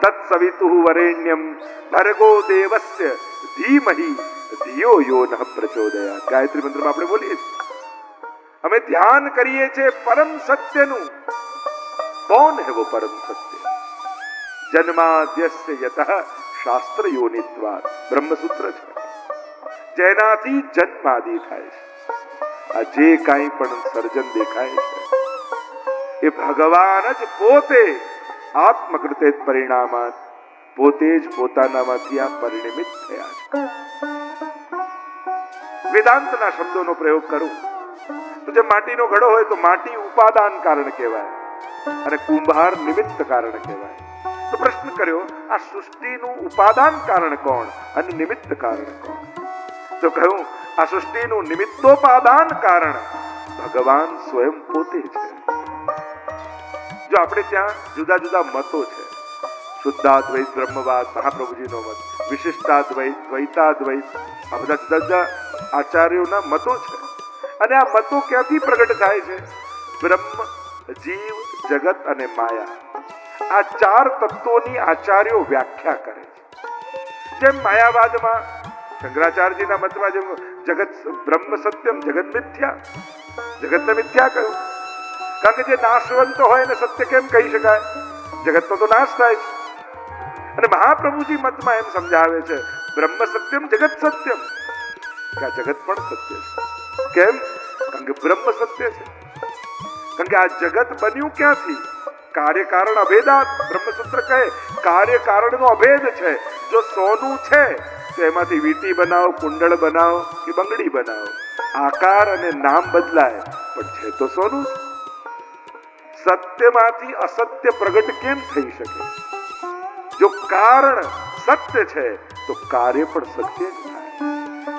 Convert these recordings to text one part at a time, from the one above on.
તત્સવિતુઃ વરેણ્યમ ભર્ગો દેવસ્ય ધીમહિ ધિયો યો નઃ પ્રચોદયાત. ગાયત્રી મંત્રમાં આપણે બોલીએ છીએ, અમે ધ્યાન કરીએ છીએ પરમ સત્યનું. कौन है वो परम सत्य? जन्माद्यस्य यतः शास्त्र योनित्वात्. બ્રહ્મસૂત્ર છે, જેનાથી જન્માદિ થાય છે. આ જે કાંઈ પણ સર્જન દેખાય છે એ ભગવાન જ પોતે આત્મકૃતે પરિણામાત, પોતે જ પોતાનામાંથી આ પરિણમિત થયા છે. વેદાંતના શબ્દોનો પ્રયોગ કરું તો જે માટીનો ઘડો હોય તો માટી ઉપાદાન કારણ કહેવાય અને કુંભાર નિમિત્ત કારણ કહેવાય. તો પ્રશ્ન કર્યો, આ સૃષ્ટિનું ઉપાદાન કારણ કોણ અને નિમિત્ત કારણ કોણ? તો કહ્યું, આ સૃષ્ટિનું નિમિત્તોપાદાન કારણ ભગવાન સ્વયં પોતે છે. જો આપણે ત્યાં જુદા જુદા મતો છે, શુદ્ધાદ્વૈત બ્રહ્મવાદ મહાપ્રભુજીનો મત, વિશિષ્ટાદ્વૈત, દ્વૈતાદ્વૈત, આ બધા જુદા જુદા આચાર્યોના મતો છે. અને આ મતો ક્યાંથી પ્રગટ થાય છે? બ્રહ્મ, જીવ, જગત અને માયા, આ ચાર તત્વોની આચાર્યો વ્યાખ્યા કરે છે. જેમ માયાવાદમાં શંકરાચાર્યજીના મતમાં જેમ જગત બ્રહ્મ સત્યમ જગત મિથ્યા, જગતને મિથ્યા કહ્યું. કારણ કે જે નાશવંત હોય એને સત્ય કેમ કહી શકાય? જગતનો તો નાશ થાય છે. અને મહાપ્રભુજી મતમાં એમ સમજાવે છે, બ્રહ્મ સત્યમ જગત સત્યમ, કે આ જગત પણ સત્ય છે. કેમ? કારણ કે બ્રહ્મ સત્ય છે. કારણ કે આ જગત બન્યું ક્યાંથી? કાર્ય કારણ અભેદાત. બ્રહ્મસૂત્ર કહે કાર્ય કારણનો અભેદ છે. જો સોનું છે તો એમાંથી વીંટી બનાવો, કુંડળ બનાવો કે બંગડી બનાવો, આકાર અને નામ બદલાય પણ છે તો સોનું. સત્યમાંથી અસત્ય પ્રગટ કેમ થઈ શકે? જો કારણ સત્ય છે તો કાર્ય પણ સત્ય જ થાય.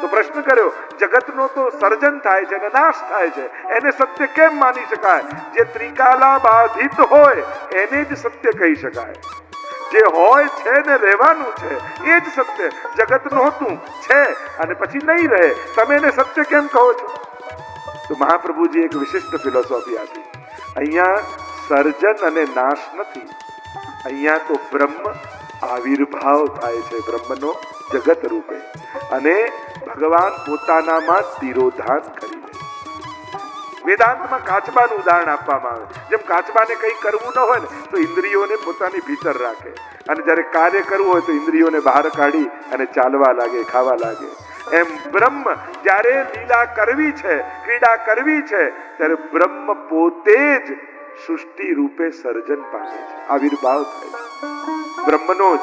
તો પ્રશ્ન કર્યો, જગતનો તો સર્જન થાય છે અને નાશ થાય છે, એને સત્ય કેમ માની શકાય? જે ત્રિકાલા બાધિત હોય એને જ સત્ય કહી શકાય. જે હોય છે ને રહેવાનું છે એ જ સત્ય. જગત નહોતું, છે અને પછી નહીં રહે, તમે એને સત્ય કેમ કહો છો? તો મહાપ્રભુજી એક વિશિષ્ટ ફિલોસોફી આપી. અહીંયા સર્જન અને નાશ નથી, અહીંયા તો બ્રહ્મ આવિર્ભાવ થાય છે, બ્રહ્મનો જગત રૂપે, અને ભગવાન પોતાનામાં તિરોધાન કરી દે. વેદાંતમાં કાચબાનું ઉદાહરણ આપવામાં આવે. જેમ કાચબાને કંઈ કરવું ન હોય ને તો ઇન્દ્રિયોને પોતાની ભીતર રાખે, અને જ્યારે કાર્ય કરવું હોય તો ઇન્દ્રિયોને બહાર કાઢી અને ચાલવા લાગે, ખાવા લાગે. એમ બ્રહ્મ જ્યારે લીલા કરવી છે, ક્રીડા કરવી છે, ત્યારે બ્રહ્મ પોતે જ સૃષ્ટિ રૂપે સર્જન પામે છે, આવિર્ભાવ થાય છે બ્રહ્મનો જ.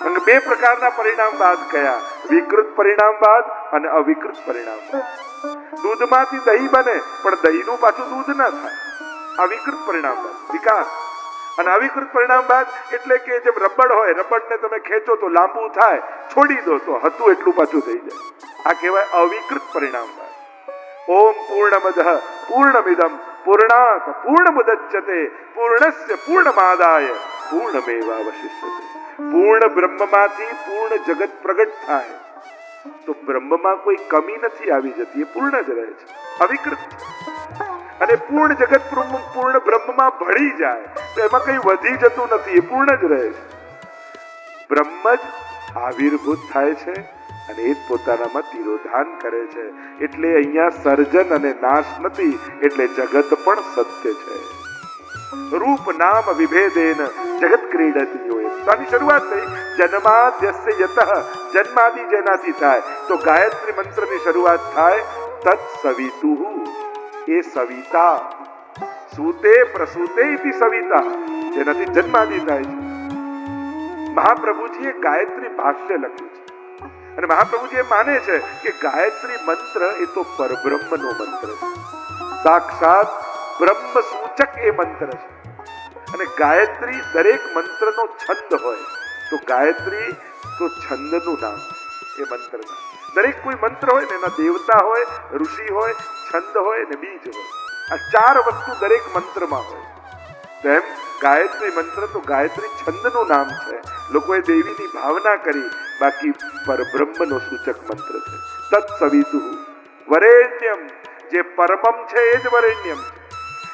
અને બે પ્રકારના પરિણામવાદ કયા? વિકૃત પરિણામવાદ અને અવિકૃત પરિણામવાદ. દૂધમાંથી દહીં બને પણ દહીંનું પાછું દૂધ ના થાય, અવિકૃત પરિણામવાદ, વિકાસ. અને અવિકૃત પરિણામવાદ એટલે કે જેમ રબડ હોય, રબડને તમે ખેંચો તો લાંબુ થાય, છોડી દો તો હતું એટલું પાછું થઈ જાય. આ કહેવાય અવિકૃત પરિણામવાદ. ઓમ પૂર્ણમદઃ પૂર્ણમિદં પૂર્ણાત પૂર્ણમુદચ્યતે પૂર્ણસ્ય પૂર્ણમાદાય પૂર્ણમેવાવશિષ્યતે. પૂર્ણ બ્રહ્મમાંથી પૂર્ણ જગત પ્રગટ થાય તો બ્રહ્મમાં કોઈ કમી નથી આવી જતી, એ પૂર્ણ જ રહે છે, અવિકૃત છે. અને પૂર્ણ જગત પૂર્ણ બ્રહ્મમાં ભળી જાય તો એમાં કઈ વધી જતું નથી, એ પૂર્ણ જ રહે છે. બ્રહ્મ જ આવિર્ભૂત થાય છે અને એ જ પોતાનામાં તિરોધાન કરે છે. એટલે અહીંયા સર્જન અને નાશ નથી, એટલે જગત પણ સત્ય છે. રૂપ નામ વિભેદેન જગત ક્રીડતી હોય. આની શરૂઆત થઈ જન્માદ્યસ્ય યતઃ, જન્માદિ જેનાથી થાય તો ગાયત્રી મંત્રની શરૂઆત થાય તત્સવિતુઃ, એ સવિતા, સૂતે પ્રસૂતે ઇતિ સવિતા, જેનાથી જન્માદિ થાય છે. મહાપ્રભુજીએ ગાયત્રી ભાષ્ય લખ્યું છે અને મહાપ્રભુજી માને છે કે ગાયત્રી મંત્ર એ તો પરબ્રહ્મનો મંત્ર છે, સાક્ષાત બ્રહ્મ સૂચક એ મંત્ર છે. અને ગાયત્રી દરેક મંત્રનો છંદ હોય તો ગાયત્રી તો છંદનું નામ એ મંત્રના. દરેક કોઈ મંત્ર હોય ને એના દેવતા હોય, ઋષિ હોય, છંદ હોય ને બીજ હોય. આ ચાર વસ્તુ દરેક મંત્રમાં હોય. તેમ ગાયત્રી મંત્ર તો ગાયત્રી છંદનું નામ છે. લોકોએ દેવીની ભાવના કરી, બાકી પરબ્રહ્મનો સૂચક મંત્ર છે. તત્સવિતુઃ વરેણ્યમ, જે પરમમ છે એ જ વરેણ્યમ છે.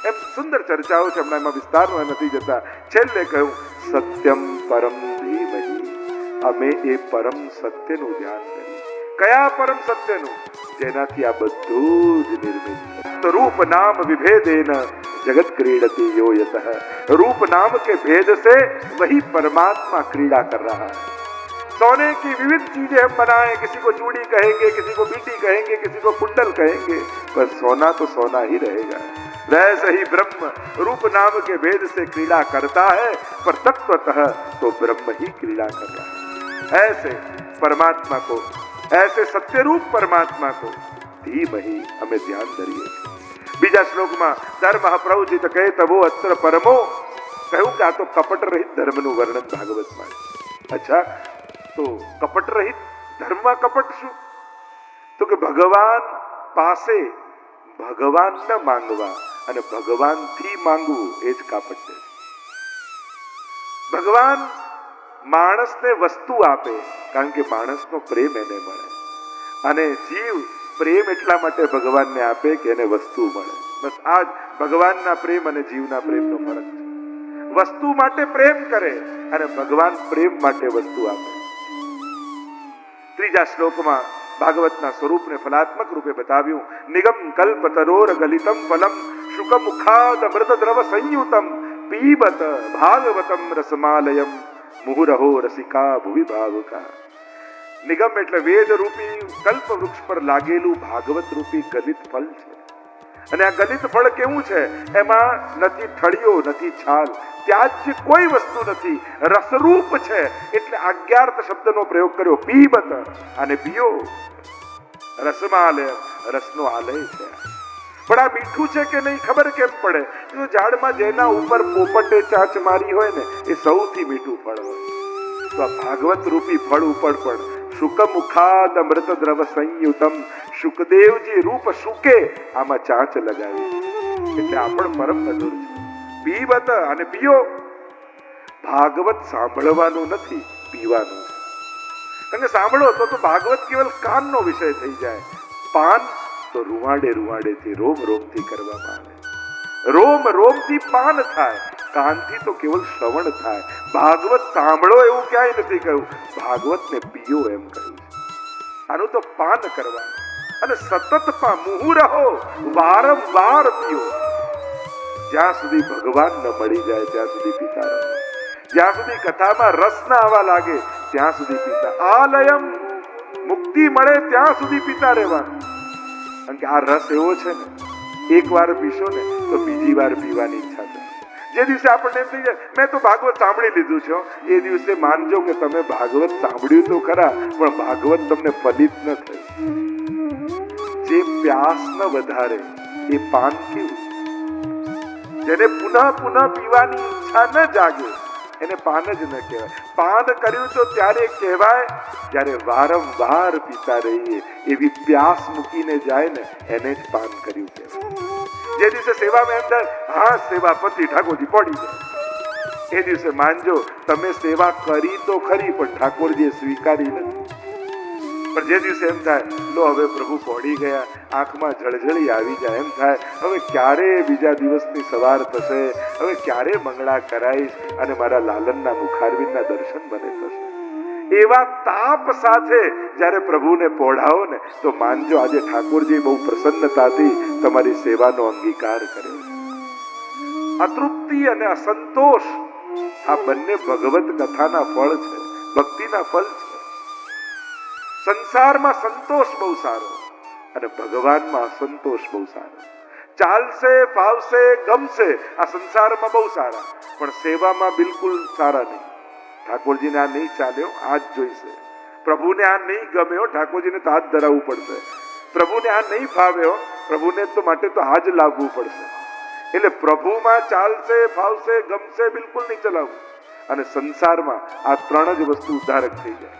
એમ સુંદર ચર્ચાઓ છે, હમણાં એમાં વિસ્તારમાં નથી જતા. છેલ્લે કહ્યું સત્યમ પરમ ધીમહિ. અમે એ પરમ સત્યનું ધ્યાન કર્યું. કયા પરમ સત્યનું? જેનાથી આ બધું જ નિર્મિત છે. તો रूप नाम विभेदेन जगत क्रीडति यो यतः. रूप नाम के भेद से वही परमात्मा क्रीड़ा कर रहा है. सोने की विविध चीजें हम बनाए, किसी को चूड़ी कहेंगे, किसी को बीटी कहेंगे, किसी को कुंडल कहेंगे, पर सोना तो सोना ही रहेगा. वैसे ही ब्रह्म रूप नाम के भेद से क्रीड़ा करता है, पर तत्वतः तो ब्रह्म ही क्रीड़ा कर रहा है. ऐसे परमात्मा को, ऐसे सत्य रूप परमात्मा को धीमहि हमें ધ્યાન ધરીએ. બીજા શ્લોકમાં ધર્મ પ્રવચિત કહે તવો અત્ર પરમો, કહ્યું કે આ તો કપટ રહિત ધર્મનું વર્ણન ભાગવતમાં. અચ્છા, તો કપટ રહિત ધર્મમાં કપટ શું? તો કે ભગવાન પાસે ભગવાન ન માંગવા અને ભગવાનથી માંગવું એ જ કાપટ છે. ભગવાન માણસને વસ્તુ આપે કારણ કે માણસનો પ્રેમ એને મળે, અને જીવ પ્રેમ એટલા માટે ભગવાનને આપે કે એને વસ્તુ મળે. બસ આ જ ભગવાનના પ્રેમ અને જીવના પ્રેમનો ફરક છે. વસ્તુ માટે પ્રેમ કરે અને ભગવાન પ્રેમ માટે વસ્તુ આપે. ત્રીજા શ્લોકમાં ભાગવતના સ્વરૂપને ફલાત્મક રૂપે બતાવ્યું. નિગમ કલ્પ તરોર ગલિતમ ફલમ શુક મુખાદ અમૃત દ્રવ સંયુતમ પીબત ભાગવતમ રસમાલયમ મુહુરહો રસિકા ભુવિ ભાવુકા. નિગમ એટલે વેદ રૂપી કલ્પ વૃક્ષ પર લાગેલું ભાગવત રૂપી ગલિત ફળ છે. અને આ ગલિત ફળ કેવું છે? એમાં નથી થળીઓ, નથી છાલ, ત્યાજ્ય કોઈ વસ્તુ નથી, રસરૂપ છે. એટલે આજ્ઞાર્થ શબ્દનો પ્રયોગ કર્યો. પીબત અને પીઓ. રસમાલય, રસનો આલય છે. પણ આ મીઠું છે કે નહીં ખબર કેમ પડે? જો ઝાડમાં જેના ઉપર પોપટે ચાંચ મારી હોય ને એ સૌથી મીઠું ફળ હોય. તો આ ભાગવત રૂપી ફળ ઉપર પણ શુક મુખાદ અમૃત દ્રવ સંયુતમ, શુકદેવજી રૂપ શુકે આમાં ચાંચ લગાવી, એટલે આ પણ પરમ મધુર છે. પીબત અને પીઓ. ભાગવત સાંભળવાનું નથી, પીવાનું છે. કારણ કે સાંભળો તો ભાગવત કેવલ કાનનો વિષય થઈ જાય. પાન તો રૂવાડે રૂવાડેથી રોમ રોમથી કરવામાં આવે. રોમ રોમથી પાન થાય, કાનથી તો કેવલ શ્રવણ થાય. ભાગવત સાંભળો એવું ક્યાંય નથી કહ્યું, ભાગવતને પીઓ એમ કહ્યું છે. આનું તો પાન કરવાનું અને સતત મુહુરહો, વારંવાર પીઓ. જ્યાં સુધી ભગવાન ન મળી જાય ત્યાં સુધી પીતા રહો. જ્યાં સુધી કથામાં રસ ના આવવા લાગે ત્યાં સુધી પીતા. આલયમ, મુક્તિ મળે ત્યાં સુધી પીતા રહેવાનું. કારણ કે આ રસ એવો છે ને, એક વાર પીશો ને તો બીજી વાર પીવાની ઈચ્છા થશે. જે દિવસે આપણને એમ થઈ જાય મેં તો ભાગવત સાંભળી લીધું છે, એ દિવસે માનજો કે તમે ભાગવત સાંભળ્યું તો ખરા, પણ ભાગવત તમને ફલિત ન થયું. જે પ્યાસ ન વધારે એ પાન કેવું? જેને પુનઃ પુનઃ પીવાની ઈચ્છા ન જાગે એને પાન જ ન કહેવાય. પાન કર્યું તો ત્યારે કહેવાય જ્યારે વારંવાર પીતા રહીએ. એવી પ્યાસ મૂકીને જાય ને એને જ પાન કર્યું કહેવાય. જે દિવસે સેવામાં એમ થાય હા સેવા પતિ ઠાકોરજી પડી જાય, એ દિવસે માનજો તમે સેવા કરી તો ખરી પણ ઠાકોરજીએ સ્વીકારી નથી. પણ જે દિવસે એમ થાય લો હવે પ્રભુ પહોંચી ગયા, આંખમાં જળજળી આવી જાય, એમ થાય હવે ક્યારે બીજા દિવસની સવાર થશે, હવે ક્યારે મંગળા કરાઈશ અને મારા લાલનના મુખારવિંદના દર્શન મને થશે. એવા તાપ સાથે જ્યારે પ્રભુને પોઢાવો ને તો માનજો આજે ઠાકોરજી બહુ પ્રસન્નતાથી તમારી સેવાનો અંગીકાર કર્યો. અતૃપ્તિ અને અસંતોષ આ બંને ભગવત કથાના ફળ છે, ભક્તિના ફળ છે. સંસારમાં સંતોષ બહુ સારો અને ભગવાનમાં અસંતોષ બહુ સારો. ચાલશે, ફાવશે, ગમશે આ સંસારમાં બહુ સારા, પણ સેવામાં બિલકુલ સારા નહીં. ઠાકોરજીને આ નહીં ચાલ્યો, આ જ જોઈશે. પ્રભુને આ નહીં ગમ્યો, ઠાકોરજીને તો હાથ ધરાવવું પડશે. પ્રભુને આ નહીં ફાવ્યો, પ્રભુને તો માટે તો આ જ લાવવું પડશે. એટલે પ્રભુમાં ચાલશે, ફાવશે, ગમશે બિલકુલ નહીં ચલાવવું. અને સંસારમાં આ ત્રણ જ વસ્તુ ઉદ્ધારક થઈ જાય.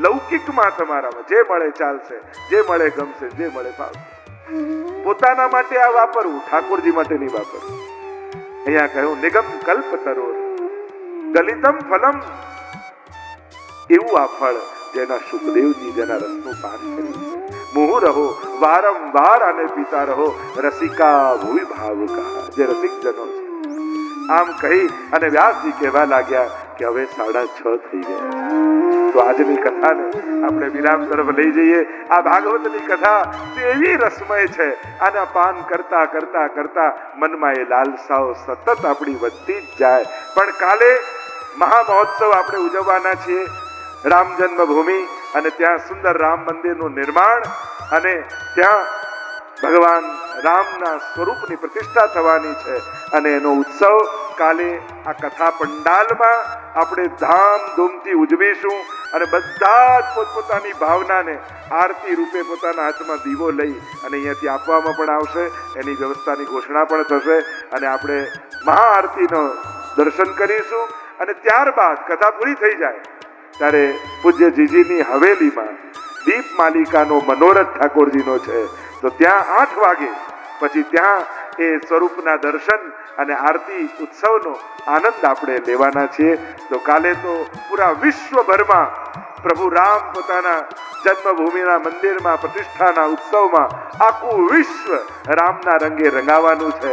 લૌકિકમાં તમારામાં જે મળે ચાલશે, જે મળે ગમશે, જે મળે ફાવશે. પોતાના માટે આ વાપરવું, ઠાકોરજી માટે નહીં વાપરવું. અહીંયા કહ્યું નિગમ કલ્પ તરોર ગલિતમ ફલમ. એવું આ ફળ જેના સુખદેવજી જેના રસનું પાન કર્યું છે. મુહુ રહો, વારંવાર આને પીતા રહો. રસિકા ભૂવિ ભાવુકા, જે રસિક જનો છે આમ કહી અને વ્યાસજી કહેવા લાગ્યા કે હવે 6:30 થઈ ગયા છે. તો આજની કથાને આપણે વિરામ તરફ લઈ જઈએ. આ ભાગવતની કથા એવી રસમય છે, આના પાન કરતા કરતા કરતા મનમાં એ લાલસાઓ સતત આપણી વધતી જ જાય. પણ કાલે મહામહોત્સવ આપણે ઉજવવાના છીએ, રામ જન્મભૂમિ, અને ત્યાં સુંદર રામ મંદિરનું નિર્માણ, અને ત્યાં ભગવાન રામના સ્વરૂપની પ્રતિષ્ઠા થવાની છે. અને એનો ઉત્સવ કાલે આ કથા પંડાલમાં આપણે ધામધૂમથી ઉજવીશું. અને બધા જ પોતપોતાની ભાવનાને આરતી રૂપે પોતાના હાથમાં દીવો લઈ અને અહીંયાથી આપવામાં પણ આવશે. એની વ્યવસ્થાની ઘોષણા પણ થશે અને આપણે મહાઆરતીનો દર્શન કરીશું. અને ત્યારબાદ કથા પૂરી થઈ જાય ત્યારે પૂજ્ય જીજીની હવેલીમાં દીપ માલિકાનો મનોરથ ઠાકોરજીનો છે, તો ત્યાં 8 વાગે પછી ત્યાં એ સ્વરૂપના દર્શન અને આરતી ઉત્સવનો આનંદ આપણે લેવાના છીએ. તો કાલે તો પૂરા વિશ્વભરમાં પ્રભુ રામ પોતાના જન્મભૂમિના મંદિરમાં પ્રતિષ્ઠાના ઉત્સવમાં આખું વિશ્વ રામના રંગે રંગાવાનું છે.